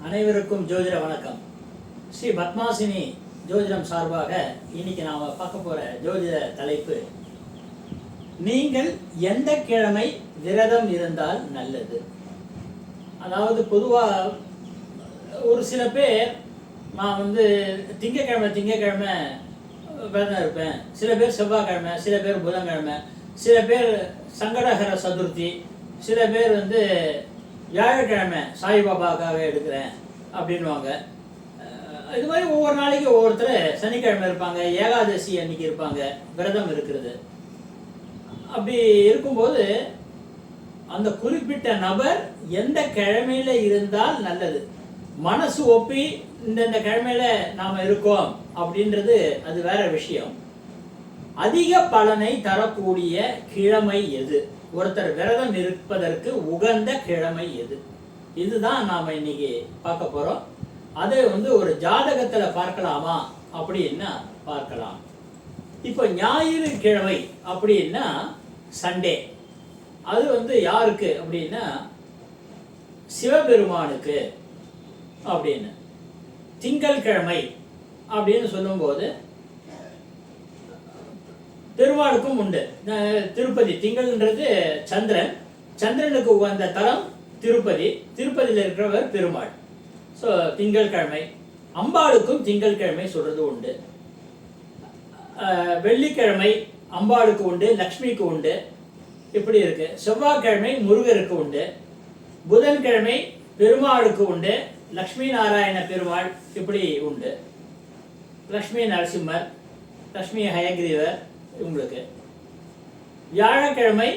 அனைவருக்கும் ஜோதிட வணக்கம். ஸ்ரீ பத்மாசினி ஜோதிடம் சார்பாக இன்னைக்கு நாம் பார்க்க போகிற ஜோதிட தலைப்பு, நீங்கள் எந்த கிழமை விரதம் இருந்தால் நல்லது. அதாவது பொதுவாக ஒரு சில பேர் நான் திங்கக்கிழமை விரதம் இருப்பேன், சில பேர் செவ்வாய்க்கிழமை, சில பேர் புதன்கிழமை, சில பேர் சங்கடஹர சதுர்த்தி, சில பேர் வியாழக்கிழமை சாய்பாபாவுக்காக எடுக்கிறேன் அப்படின்வாங்க. இது மாதிரி ஒவ்வொரு நாளைக்கு ஒவ்வொருத்தர் சனிக்கிழமை இருப்பாங்க, ஏகாதசி அன்னைக்கு இருப்பாங்க விரதம் இருக்கிறது. அப்படி இருக்கும்போது அந்த குறிப்பிட்ட நபர் எந்த கிழமையில இருந்தால் நல்லது, மனசு ஒப்பி இந்த கிழமையில நாம் இருக்கோம் அப்படின்றது அது வேற விஷயம். அதிக பலனை தரக்கூடிய கிழமை எது, ஒருத்தர் விரதம் இருப்பதற்கு உகந்த கிழமை எது, இதுதான் நாம் இன்னைக்கு பார்க்க போகிறோம். அதை ஒரு ஜாதகத்தில் பார்க்கலாமா அப்படின்னா பார்க்கலாம். இப்போ ஞாயிறு கிழமை அப்படின்னா சண்டே, அது யாருக்கு அப்படின்னா சிவபெருமானுக்கு அப்படின்னு. திங்கள் கிழமை அப்படின்னு சொல்லும்போது பெருமாளுக்கும் உண்டு. திருப்பதி, திங்கள்ன்றது சந்திரன், சந்திரனுக்கு உகந்த தலம் திருப்பதி, திருப்பதியில் இருக்கிறவர் பெருமாள். ஸோ திங்கள் கிழமை. அம்பாளுக்கும் திங்கள் கிழமை சொல்றது உண்டு. வெள்ளிக்கிழமை அம்பாளுக்கு உண்டு, லக்ஷ்மிக்கு உண்டு, இப்படி இருக்கு. செவ்வாய்க்கிழமை முருகருக்கு உண்டு, புதன்கிழமை பெருமாளுக்கு உண்டு, லக்ஷ்மி நாராயண பெருமாள் இப்படி உண்டு, லக்ஷ்மி நரசிம்மர், லக்ஷ்மி ஹயக்ரீவர் இவங்களுக்கு. வியாழக்கிழமை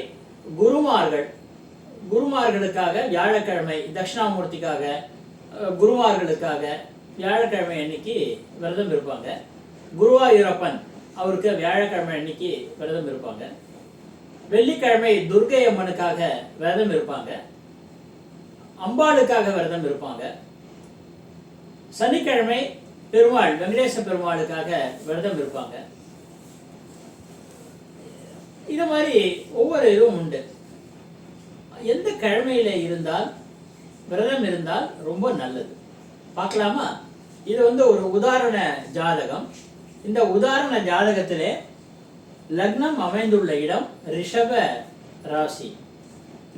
குருமார்களுக்காக வியாழக்கிழமை, தட்சிணாமூர்த்திக்காக குருமார்களுக்காக வியாழக்கிழமை அன்னைக்கு விரதம் இருப்பாங்க. குருவாயூரப்பன் அவருக்கு வியாழக்கிழமை அன்னைக்கு விரதம் இருப்பாங்க. வெள்ளிக்கிழமை துர்க்கை அம்மனுக்காக விரதம் இருப்பாங்க, அம்பாளுக்காக விரதம் இருப்பாங்க. சனிக்கிழமை பெருமாள், வெங்கடேச பெருமாளுக்காக விரதம் இருப்பாங்க. இது மாதிரி ஒவ்வொரு இதுவும் உண்டு. எந்த கிழமையில இருந்தால் விரதம் இருந்தால் ரொம்ப நல்லது பார்க்கலாமா? இது ஒரு உதாரண ஜாதகம். இந்த உதாரண ஜாதகத்திலே லக்னம் அமைந்துள்ள இடம் ரிஷப ராசி.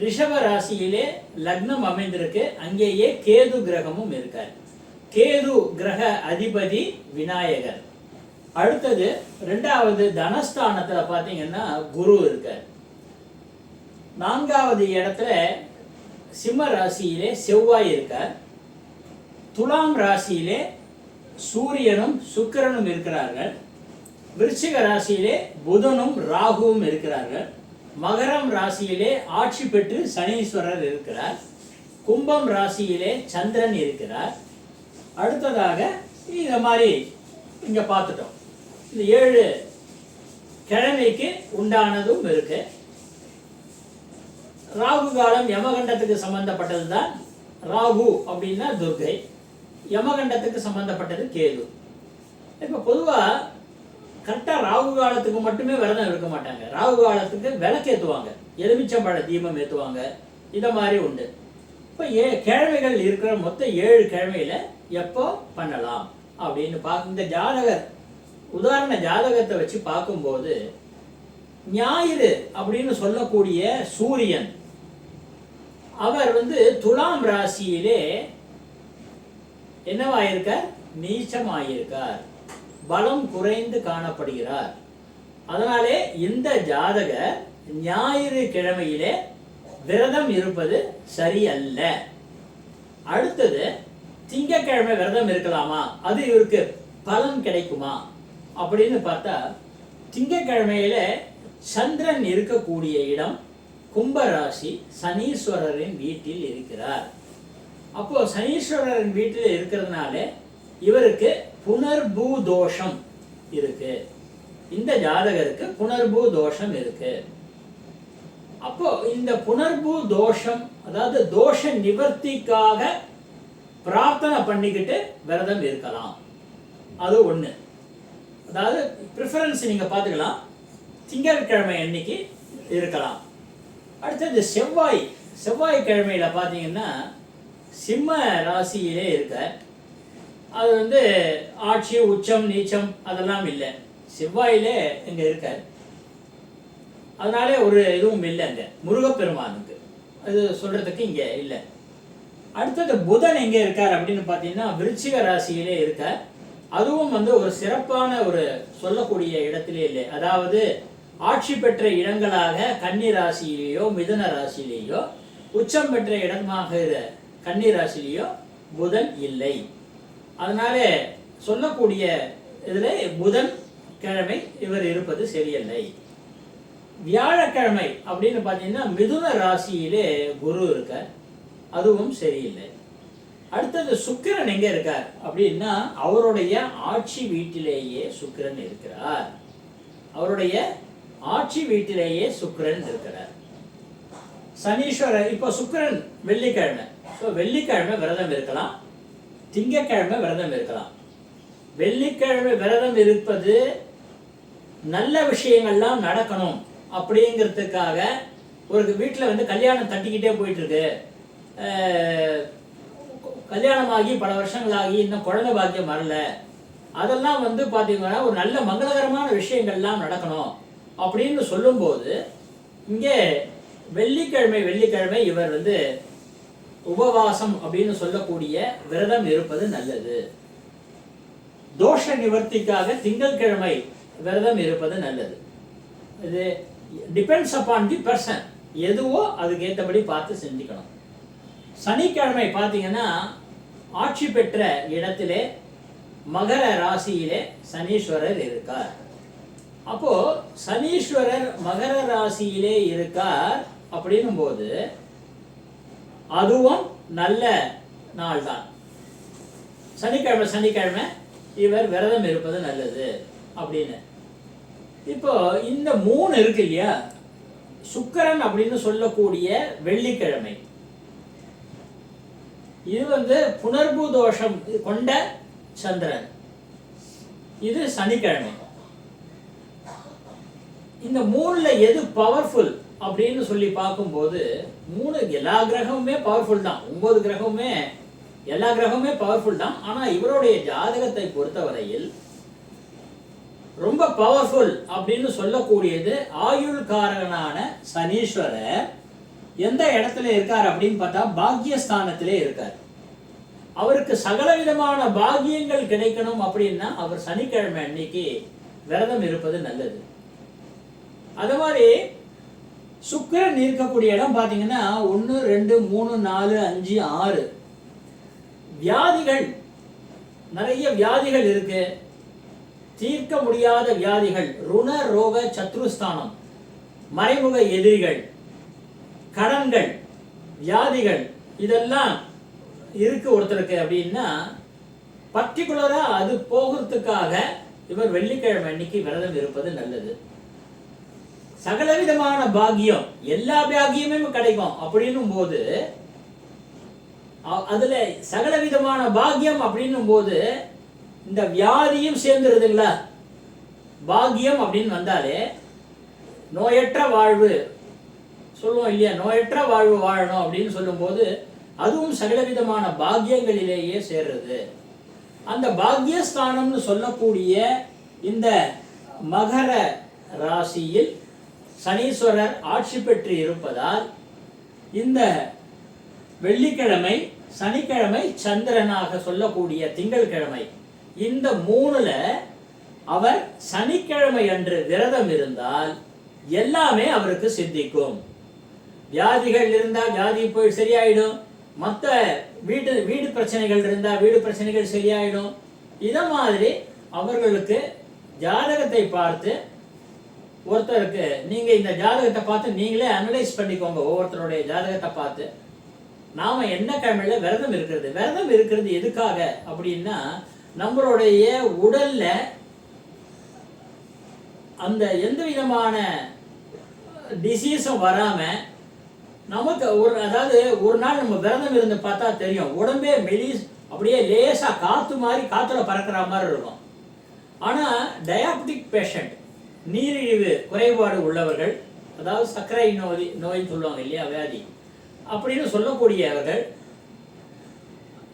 ரிஷப ராசியிலே லக்னம் அமைந்திருக்கு, அங்கேயே கேது கிரகமும் இருக்கார். கேது கிரக அதிபதி விநாயகர். அடுத்தது ரெண்டாவது தனஸ்தானத்தில் பார்த்தீங்கன்னா குரு இருக்கார். நான்காவது இடத்துல சிம்ம ராசியிலே செவ்வாய் இருக்கார். துலாம் ராசியிலே சூரியனும் சுக்கிரனும் இருக்கிறார்கள். விருச்சிக ராசியிலே புதனும் ராகுவும் இருக்கிறார்கள். மகரம் ராசியிலே ஆட்சி பெற்று சனீஸ்வரர் இருக்கிறார். கும்பம் ராசியிலே சந்திரன் இருக்கிறார். அடுத்ததாக இந்த மாதிரி இங்க பார்த்துட்டோம். இந்த 7 கிழமைக்கு உண்டானதும் இருக்கு. ராகு காலம் யமகண்டத்துக்கு சம்பந்தப்பட்டது தான். ராகு அப்படின்னா துர்கை, யமகண்டத்துக்கு சம்பந்தப்பட்டது கேது. இப்போ பொதுவாக கரெக்டாக ராகு காலத்துக்கு மட்டுமே விரதம் இருக்க மாட்டாங்க. ராகு காலத்துக்கு விளக்கேற்றுவாங்க, எலுமிச்சம்பழ தீபம் ஏற்றுவாங்க, இதை மாதிரி உண்டு. இப்போ கிழமைகள் இருக்கிற மொத்தம் 7 கிழமையில எப்போ பண்ணலாம் அப்படின்னு இந்த ஜாதகர் உதாரண ஜாதகத்தை வச்சு பார்க்கும்போது ஞாயிறு அப்படின்னு சொல்லக்கூடிய சூரியன் அவர் துலாம் ராசியிலே என்னவாயிருக்கார், நீச்சமாயிருக்கார், பலம் குறைந்து காணப்படுகிறார். அதனாலே இந்த ஜாதகர் ஞாயிறு கிழமையிலே விரதம் இருப்பது சரியல்ல. அடுத்தது திங்கக்கிழமை விரதம் இருக்கலாமா, அது இவருக்கு பலன் கிடைக்குமா அப்படின்னு பார்த்தா, திங்கக்கிழமையில சந்திரன் இருக்கக்கூடிய இடம் கும்பராசி, சனீஸ்வரரின் வீட்டில் இருக்கிறார். அப்போ சனீஸ்வரரின் வீட்டில் இருக்கிறதுனால இவருக்கு புனர்பூ தோஷம் இருக்கு. இந்த ஜாதகருக்கு புனர்பூ தோஷம் இருக்கு. அப்போ இந்த புனர்பூ தோஷம், அதாவது தோஷ நிவர்த்திக்காக பிரார்த்தனை பண்ணிக்கிட்டு விரதம் இருக்கலாம். அது ஒண்ணு. அதாவது ப்ரிஃபரன்ஸ் நீங்க பார்த்துக்கலாம், திங்கட்கிழமை அன்னைக்கு இருக்கலாம். அடுத்தது செவ்வாய்க்கிழமையில பார்த்தீங்கன்னா சிம்ம ராசியிலே இருக்க. அது வந்து ஆட்சி உச்சம் நீச்சம் அதெல்லாம் இல்லை, செவ்வாயிலே இங்க இருக்க. அதனாலே ஒரு இதுவும் இல்லை அங்க முருகப்பெருமானுக்கு, அது சொல்றதுக்கு இங்க இல்லை. அடுத்தது புதன் எங்க இருக்கார் அப்படின்னு பார்த்தீங்கன்னா விருச்சிக ராசியிலே இருக்க. அதுவும் வந்து ஒரு சிறப்பான ஒரு சொல்லக்கூடிய இடத்திலே இல்லை. அதாவது ஆட்சி பெற்ற இடங்களாக கன்னி ராசியிலேயோ மிதுன ராசியிலேயோ உச்சம் பெற்ற இடமாக கன்னி ராசியிலேயோ புதன் இல்லை. அதனால சொல்லக்கூடிய இதுல புதன் கிழமை இவர் இருப்பது சரியில்லை. வியாழக்கிழமை அப்படின்னு பார்த்தீங்கன்னா மிதுன ராசியிலே குரு இருக்க, அதுவும் சரியில்லை. அடுத்தது சுக்கிரன் எங்க இருக்கார் அப்படின்னா அவருடைய ஆட்சி வீட்டிலேயே சுக்கிரன் இருக்கிறார். அவருடைய ஆட்சி வீட்டிலேயே சுக்கிரன் இருக்கிறார். சனீஸ்வரர் இப்போ சுக்கிரன் வெள்ளிக்கிழமை, ஸோ வெள்ளிக்கிழமை விரதம் இருக்கலாம், திங்கக்கிழமை விரதம் இருக்கலாம். வெள்ளிக்கிழமை விரதம் இருப்பது நல்ல விஷயங்கள்லாம் நடக்கணும் அப்படிங்கிறதுக்காக. ஒரு வீட்டில் வந்து கல்யாணம் தட்டிக்கிட்டே போயிட்டு இருக்கு, கல்யாணமாகி பல வருஷங்களாகி இன்னும் குழந்தை பாக்கியம் வரல, அதெல்லாம் வந்து பார்த்தீங்கன்னா ஒரு நல்ல மங்களகரமான விஷயங்கள்லாம் நடக்கணும் அப்படின்னு சொல்லும்போது இங்கே வெள்ளிக்கிழமை இவர் வந்து உபவாசம் அப்படின்னு சொல்லக்கூடிய விரதம் இருப்பது நல்லது. தோஷ நிவர்த்திக்காக திங்கட்கிழமை விரதம் இருப்பது நல்லது. இது டிபெண்ட்ஸ் அப்பான் தி பர்சன், எதுவோ அதுக்கு ஏற்றபடி பார்த்து செஞ்சுக்கணும். சனிக்கிழமை பார்த்தீங்கன்னா ஆட்சி பெற்ற இடத்திலே மகர ராசியிலே சனீஸ்வரர் இருக்கார். அப்போ சனீஸ்வரர் மகர ராசியிலே இருக்கார் அப்படின்னும் போது அதுவும் நல்ல நாள் தான். சனிக்கிழமை இவர் விரதம் இருப்பது நல்லது அப்படின்னு. இப்போ இந்த 3 இருக்கு இல்லையா, சுக்கிரன் அப்படின்னு சொல்லக்கூடிய வெள்ளிக்கிழமை, இது வந்து புனர்பூ தோஷம் கொண்ட சந்திரன், இது சனிக்கிழமை. இந்த 3ல எது பவர்ஃபுல் அப்படின்னு சொல்லி பார்க்கும்போது 3 எல்லா கிரகமுமே பவர்ஃபுல் தான், 9 கிரகமுமே எல்லா கிரகமுமே பவர்ஃபுல் தான். ஆனா இவருடைய ஜாதகத்தை பொறுத்தவரையில் ரொம்ப பவர்ஃபுல் அப்படின்னு சொல்லக்கூடியது ஆயுள்காரகனான சனீஸ்வரர் எந்த இடத்துல இருக்கார் அப்படின்னு பார்த்தா பாக்கியஸ்தானத்திலே இருக்கார். அவருக்கு சகல விதமான பாக்கியங்கள் கிடைக்கணும் அப்படின்னா அவர் சனிக்கிழமை அன்னைக்கு விரதம் இருப்பது நல்லது. அது மாதிரி சுக்கிரன் இருக்கக்கூடிய இடம் பார்த்தீங்கன்னா 1, 2, 3, 4, 5, 6 வியாதிகள், நிறைய வியாதிகள் இருக்கு, தீர்க்க முடியாத வியாதிகள், ருண ரோக சத்ருஸ்தானம், மறைமுக எதிரிகள், கடன்கள், வியாதிகள், இதெல்லாம் இருக்கு ஒருத்தருக்கு அப்படின்னா பர்டிகுலரா அது போகிறதுக்காக இவர் வெள்ளிக்கிழமை அன்னைக்கு விரதம் இருப்பது நல்லது. சகலவிதமான பாக்கியம், எல்லா பாக்கியமே கிடைக்கும் அப்படின்னும் போது அதுல சகலவிதமான பாக்கியம் அப்படின்னும் போது இந்த வியாதியும் சேர்ந்துருதுங்களா. பாக்கியம் அப்படின்னு வந்தாலே நோயற்ற வாழ்வு சொல்லுவோம் இல்லையா, நோயற்ற வாழ்வு வாழணும் அப்படின்னு சொல்லும்போது அதுவும் சகலவிதமான பாக்கியங்களிலேயே சேர்றது. அந்த பாக்கியஸ்தானம்னு சொல்லக்கூடிய இந்த மகர ராசியில் சனீஸ்வரர் ஆட்சி பெற்று இருப்பதால் இந்த வெள்ளிக்கிழமை, சனிக்கிழமை சந்திரனாக சொல்லக்கூடிய திங்கட்கிழமை, இந்த 3ல அவர் சனிக்கிழமை அன்று விரதம் இருந்தால் எல்லாமே அவருக்கு சித்திக்கும். வியாதிகள் இருந்தால் வியாதி போய் சரியாயிடும், மற்ற வீடு பிரச்சனைகள் இருந்தால் வீடு பிரச்சனைகள் சரியாயிடும். இத மாதிரி அவர்களுக்கு ஜாதகத்தை பார்த்து ஒருத்தருக்கு நீங்க இந்த ஜாதகத்தை பார்த்து நீங்களே அனலைஸ் பண்ணிக்கோங்க. ஒவ்வொருத்தருடைய ஜாதகத்தை பார்த்து நாம என்ன கிழமையில விரதம் இருக்கிறது எதுக்காக அப்படின்னா நம்மளுடைய உடல்ல அந்த எந்த விதமான டிசீஸும் வராம நமக்கு அதாவது ஒரு நாள் நம்ம விரதம் இருந்து பார்த்தா தெரியும், உடம்பே அப்படியே லேசா காத்து மாதிரி காத்துல பறக்கிற மாதிரி இருக்கும். ஆனா டயாபெட்டிக் பேஷண்ட், நீரிழிவு குறைபாடு உள்ளவர்கள், அதாவது சர்க்கரை நோய் சொல்லுவாங்க இல்லையா, வியாதி அப்படின்னு சொல்லக்கூடியவர்கள்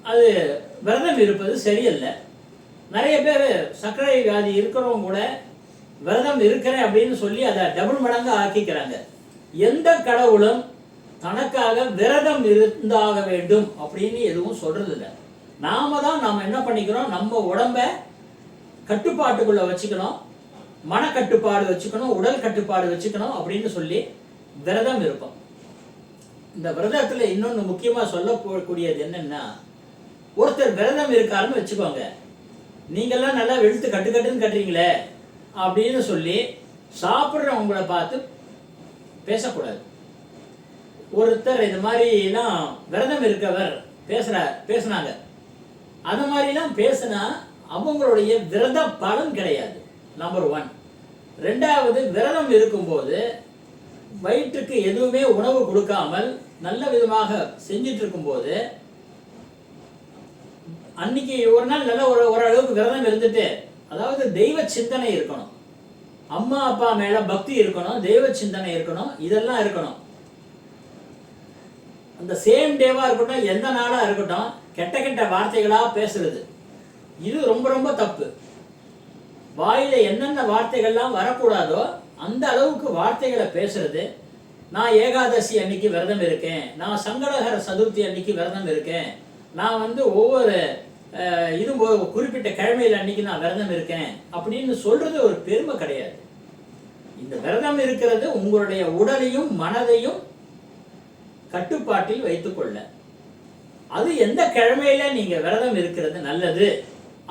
அது விரதம் இருப்பது சரியல்ல. நிறைய பேர் சர்க்கரை வியாதி இருக்கிறவங்க கூட விரதம் இருக்கிறேன் அப்படின்னு சொல்லி அதை டபுள் மடங்கு ஆக்கிக்கிறாங்க. எந்த கடவுளும் தனக்காக விரதம் இருந்தாக வேண்டும் அப்படின்னு எதுவும் சொல்றது இல்லை. நாம் என்ன பண்ணிக்கிறோம், நம்ம உடம்ப கட்டுப்பாட்டுக்குள்ள வச்சுக்கணும், மனக்கட்டுப்பாடு வச்சுக்கணும், உடல் கட்டுப்பாடு வச்சுக்கணும் அப்படின்னு சொல்லி விரதம் இருப்போம். இந்த விரதத்துல இன்னொன்று முக்கியமா சொல்ல போகக்கூடியது என்னன்னா, ஒருத்தர் விரதம் இருக்காருன்னு வச்சுக்கோங்க, நீங்கெல்லாம் நல்லா வெளுத்து கட்டுன்னு கட்டுறீங்களே அப்படின்னு சொல்லி சாப்பிட்றவங்களை பார்த்து பேசக்கூடாது. ஒருத்தர் இது மாதிரிலாம் விரதம் இருக்கவர் பேசுனாங்க, அது மாதிரிலாம் பேசினா அவங்களுடைய விரத பலன் கிடையாது. நம்பர் 1. 2வது, விரதம் இருக்கும்போது வயிற்றுக்கு எதுவுமே உணவு கொடுக்காமல் நல்ல விதமாக செஞ்சிட்டு இருக்கும்போது அன்னைக்கு ஒரு நாள் நல்ல ஓரளவுக்கு விரதம் இருந்துட்டு, அதாவது தெய்வ சிந்தனை இருக்கணும், அம்மா அப்பா மேல பக்தி இருக்கணும், தெய்வ சிந்தனை இருக்கணும், இதெல்லாம் இருக்கணும். அந்த சேம் டேவா இருக்கட்டும், எந்த நாளா இருக்கட்டும், கெட்ட கெட்ட வார்த்தைகளா பேசுறது இது ரொம்ப ரொம்ப தப்பு. வாயில என்னென்ன வார்த்தைகள்லாம் வரக்கூடாதோ அந்த அளவுக்கு வார்த்தைகளை பேசுறது. நான் ஏகாதசி அன்னைக்கு விரதம் இருக்கேன், நான் சங்கடஹர சதுர்த்தி அன்னைக்கு விரதம் இருக்கேன், நான் ஒவ்வொரு இதுவும் குறிப்பிட்ட கிழமையில் அன்னைக்கு நான் விரதம் இருக்கேன் அப்படின்னு சொல்றது ஒரு பெருமை கிடையாது. இந்த விரதம் இருக்கிறது உங்களுடைய உடலையும் மனதையும் கட்டுப்பாட்டில் வைத்துக்கொள்ள. அது எந்த கிழமையில நீங்க விரதம் இருக்கிறது நல்லது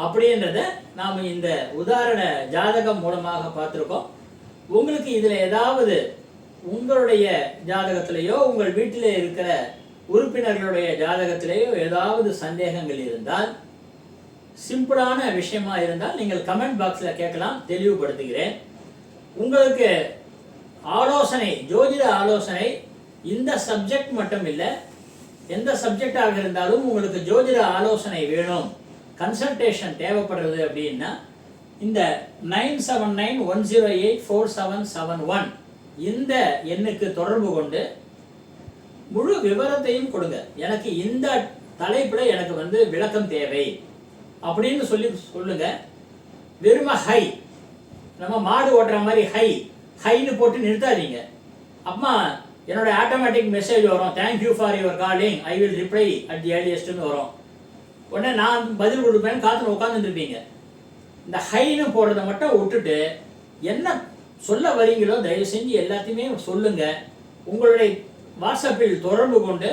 அப்படின்றத நாம இந்த உதாரண ஜாதகம் மூலமாக பார்த்திருக்கோம். உங்களுக்கு இதுல ஏதாவது உங்களுடைய ஜாதகத்திலேயோ உங்கள் வீட்டிலே இருக்கிற உறுப்பினர்களுடைய ஜாதகத்திலேயோ ஏதாவது சந்தேகங்கள் இருந்தால், சிம்பிளான விஷயமா இருந்தால் நீங்கள் கமெண்ட் பாக்ஸ்ல கேட்கலாம், தெளிவுபடுத்துகிறேன். உங்களுக்கு ஆலோசனை, ஜோதிட ஆலோசனை இந்த சப்ஜெக்ட் மட்டும் இல்லை, எந்த சப்ஜெக்டாக இருந்தாலும் உங்களுக்கு ஜோதிட ஆலோசனை வேணும், கன்சல்டேஷன் தேவைப்படுறது அப்படின்னா இந்த 9791084771 இந்த எண்ணுக்கு தொடர்பு கொண்டு முழு விவரத்தையும் கொடுங்க. எனக்கு இந்த தலைப்புல எனக்கு விளக்கம் தேவை அப்படின்னு சொல்லுங்க. வெறும ஹை, நம்ம மாடு ஓட்டுற மாதிரி ஹைன்னு போட்டு நிறுத்தாதீங்க. அம்மா என்னோட ஆட்டோமேட்டிக் மெசேஜ் வரும், thank you for your calling, I will reply at the ஏர்லியஸ்ட்னு வரும். உடனே நான் பதில் கொடுப்பேன்னு காத்துல உட்காந்துருப்பீங்க. இந்த ஹைன்னு போடுறதை மட்டும் விட்டுட்டு என்ன சொல்ல வரீங்களோ தயவு செஞ்சு எல்லாத்தையுமே சொல்லுங்க. உங்களுடைய வாட்ஸ்அப்பில் தொடர்பு கொண்டு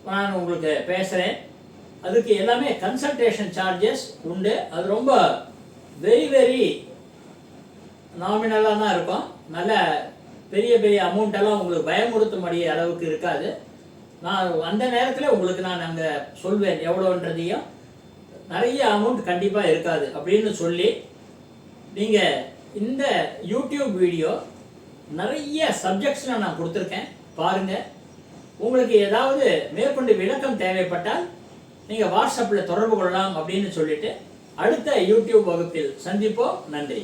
நான் உங்களுக்கு பேசுகிறேன். அதுக்கு எல்லாமே கன்சல்டேஷன் சார்ஜஸ் உண்டு. அது ரொம்ப வெரி வெரி நாமினலாக தான் இருக்கும். நல்ல பெரிய பெரிய அமௌண்ட்டெல்லாம் உங்களுக்கு பயமுறுத்தும்படிய அளவுக்கு இருக்காது. நான் அந்த நேரத்தில் உங்களுக்கு நான் அங்கே சொல்வேன் எவ்வளோன்றதையும். நிறைய அமௌண்ட் கண்டிப்பாக இருக்காது அப்படின்னு சொல்லி, நீங்கள் இந்த யூடியூப் வீடியோ நிறைய சப்ஜெக்ட்ஸில் நான் கொடுத்துருக்கேன், பாருங்கள். உங்களுக்கு ஏதாவது மேற்கொண்டு விளக்கம் தேவைப்பட்டால் நீங்கள் வாட்ஸ்அப்பில் தொடர்பு கொள்ளலாம் அப்படின்னு சொல்லிட்டு அடுத்த யூடியூப் வகுப்பில் சந்திப்போம். நன்றி.